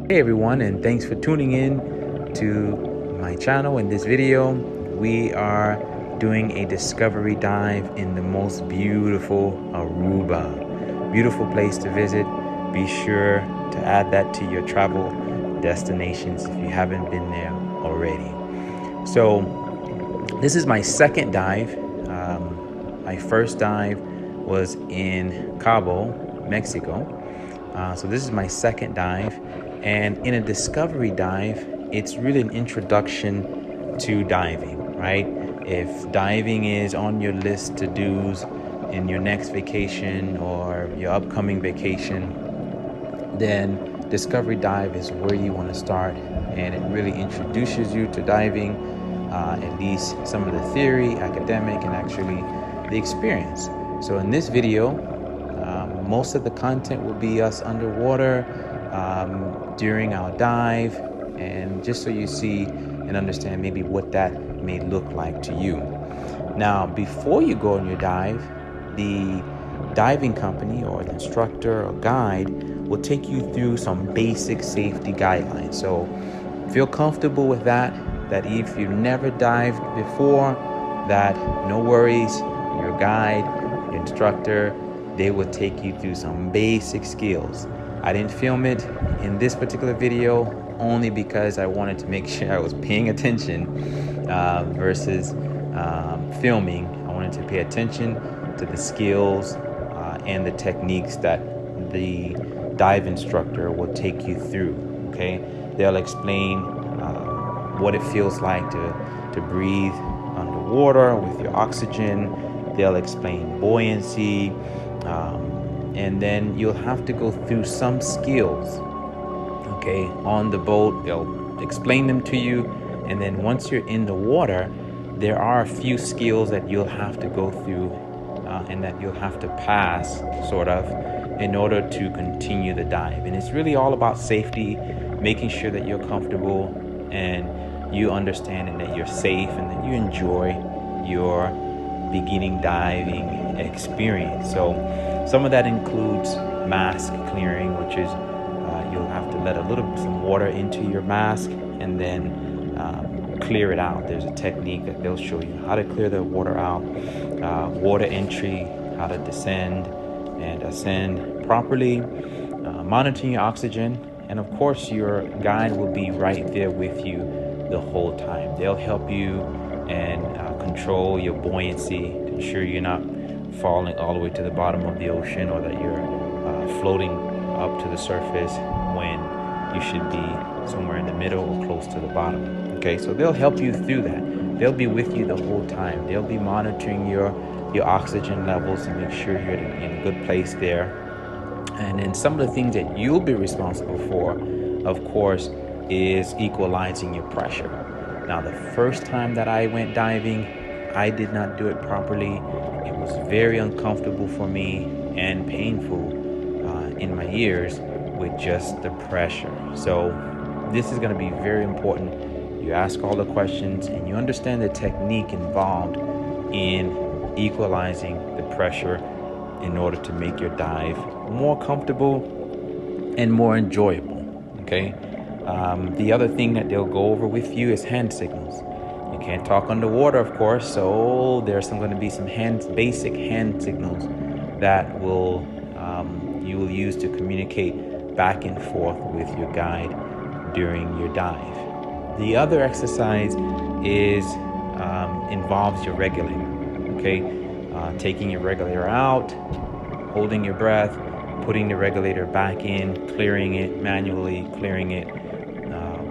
Hey everyone, and thanks for tuning in to my channel. In this video, we are doing a discovery dive in the most beautiful Aruba. Beautiful place to visit. Be sure to add that to your travel destinations if you haven't been there already. So this is my second dive. My first dive was in Cabo, Mexico. So this is my second dive. And in a discovery dive, it's really an introduction to diving, right? If diving is on your list to do's in your next vacation or your upcoming vacation, then discovery dive is where you want to start. And it really introduces you to diving, at least some of the theory, academic, and actually the experience. So in this video, most of the content will be us underwater during our dive, and just so you see and understand maybe what that may look like to you. Now, before you go on your dive, the diving company or the instructor or guide will take you through some basic safety guidelines. So feel comfortable with that if you've never dived before, that no worries, your guide, your instructor, they will take you through some basic skills. I didn't film it in this particular video only because I wanted to make sure I was paying attention versus filming. I wanted to pay attention to the skills and the techniques that the dive instructor will take you through. Okay, they'll explain what it feels like to breathe underwater with your oxygen. They'll explain buoyancy. And then you'll have to go through some skills, okay, on the boat. They'll explain them to you, and then once you're in the water, there are a few skills that you'll have to go through and that you'll have to pass, sort of, in order to continue the dive. And it's really all about safety, making sure that you're comfortable and you understand and that you're safe and that you enjoy your beginning diving experience. So some of that includes mask clearing, which is you'll have to let some water into your mask and then clear it out. There's a technique that they'll show you how to clear the water out, water entry, how to descend and ascend properly, monitoring your oxygen, and of course your guide will be right there with you the whole time. They'll help you and control your buoyancy to ensure you're not falling all the way to the bottom of the ocean, or that you're floating up to the surface when you should be somewhere in the middle or close to the bottom. Okay, so they'll help you through that. They'll be with you the whole time. They'll be monitoring your oxygen levels to make sure you're in a good place there. And then some of the things that you'll be responsible for, of course, is equalizing your pressure. Now, the first time that I went diving, I did not do it properly. It was very uncomfortable for me and painful in my ears with just the pressure. So this is going to be very important. You ask all the questions and you understand the technique involved in equalizing the pressure in order to make your dive more comfortable and more enjoyable. Okay. The other thing that they'll go over with you is hand signals. You can't talk underwater, of course, so there's going to be some basic hand signals that you will use to communicate back and forth with your guide during your dive. The other exercise involves your regulator. Okay, taking your regulator out, holding your breath, putting the regulator back in, clearing it manually, clearing it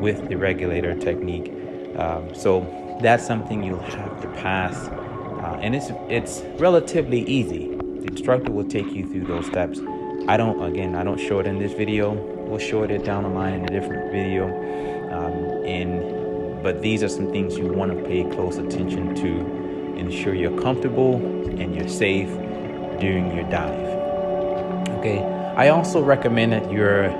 with the regulator technique. So that's something you'll have to pass, and it's relatively easy. The instructor will take you through those steps. I don't show it in this video. We'll show it down the line in a different video. But these are some things you want to pay close attention to, ensure you're comfortable and you're safe during your dive. Okay. I also recommend that you're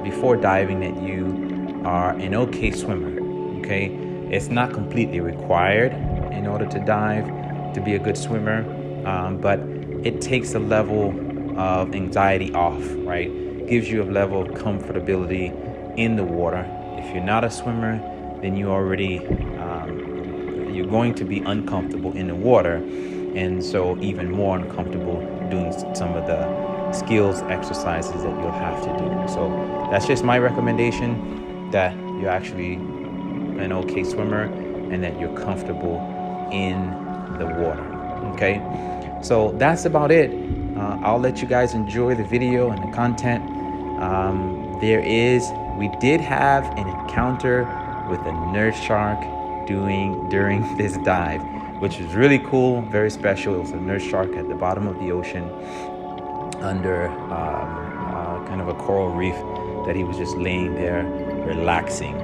before diving that you are an okay swimmer. Okay. It's not completely required in order to dive to be a good swimmer, but it takes a level of anxiety off, right? Gives you a level of comfortability in the water. If you're not a swimmer, then you already you're going to be uncomfortable in the water, and so even more uncomfortable doing some of the skills exercises that you'll have to do. So that's just my recommendation, that you're actually an okay swimmer and that you're comfortable in the water. Okay, so that's about it. I'll let you guys enjoy the video and the content. We did have an encounter with a nurse shark during this dive, which was really cool, very special. It was a nurse shark at the bottom of the ocean under kind of a coral reef that he was just laying there relaxing.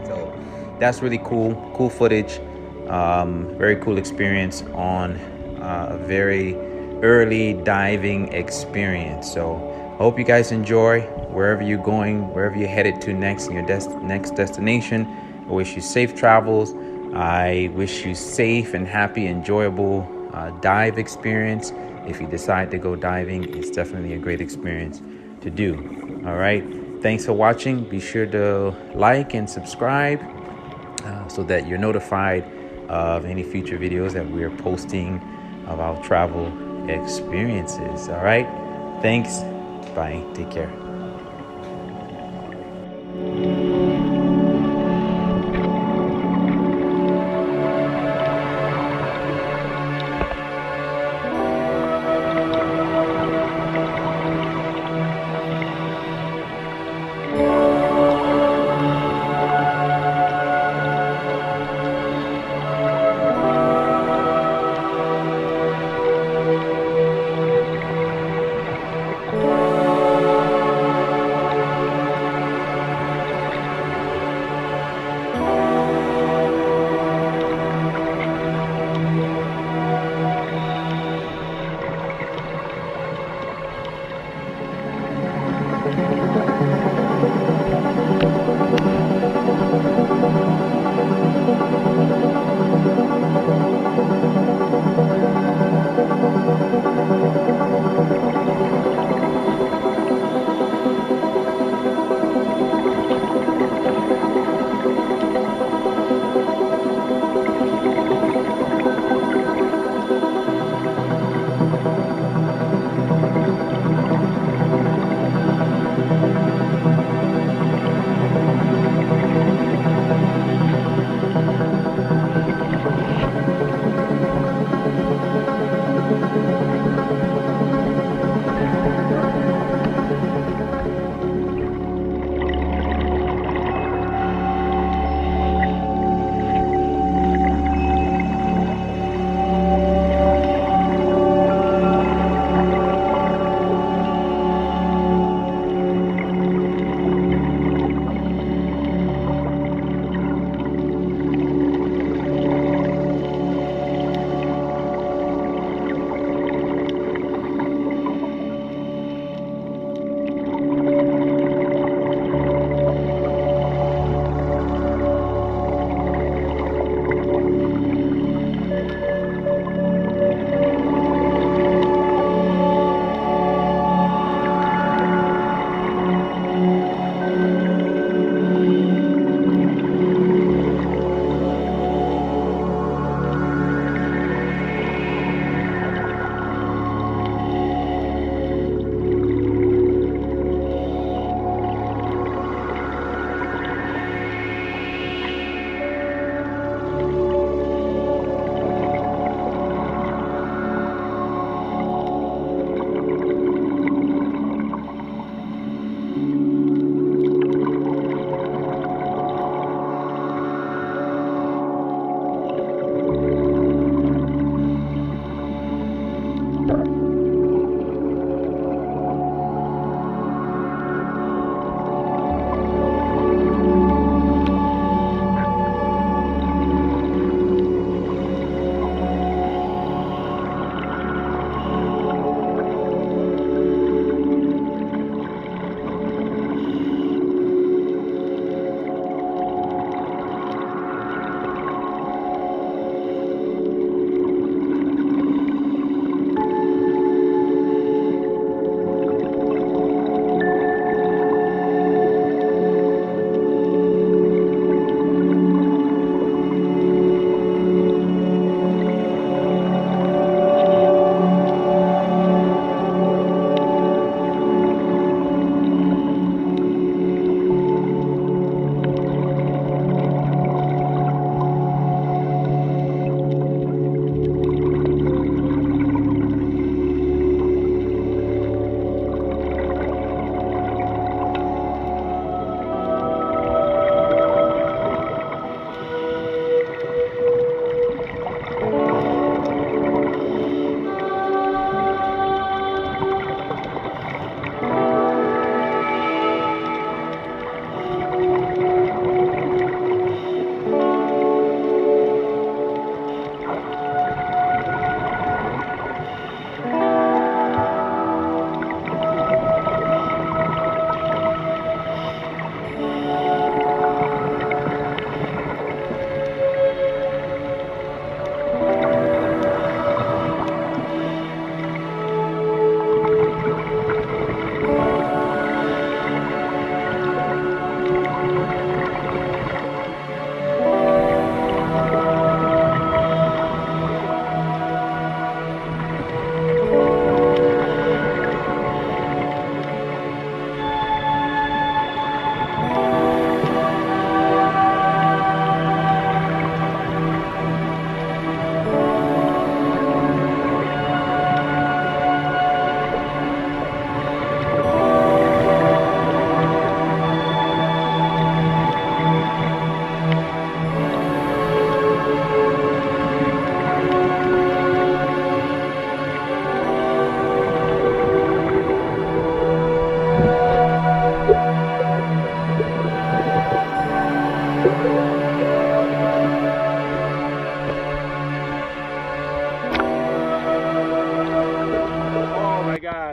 So that's really cool footage, very cool experience on a very early diving experience. So I hope you guys enjoy wherever you're going, wherever you're headed to next in your next destination. I wish you safe travels. I wish you safe and happy, enjoyable dive experience. If you decide to go diving, it's definitely a great experience to do. All right. Thanks for watching. Be sure to like and subscribe so that you're notified of any future videos that we're posting of our travel experiences. All right. Thanks. Bye. Take care.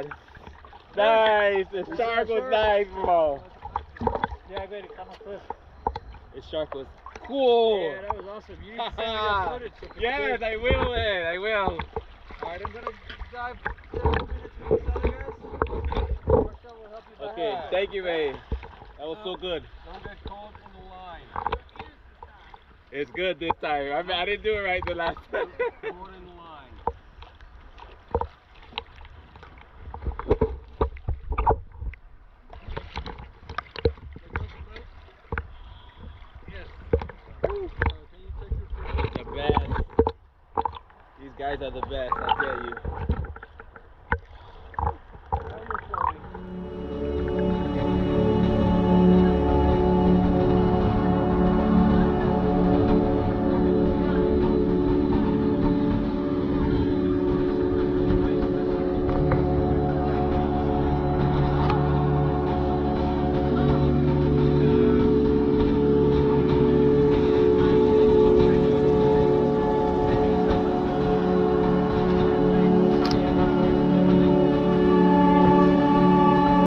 god. Nice. The shark was nice, bro. Yeah, I bet it come up. The shark was cool. Yeah, that was awesome. You need to send me that footage. Yes, I will, man. I will. Alright, I'm gonna dive 7 minutes with this other guys. Marcel will help you dive. Okay, thank you, man. That was so good. Don't get caught in the line. It's good this time. I didn't do it right the last time. Caught in the line. Yes. Can you take your picture? The best. These guys are the best, I tell you.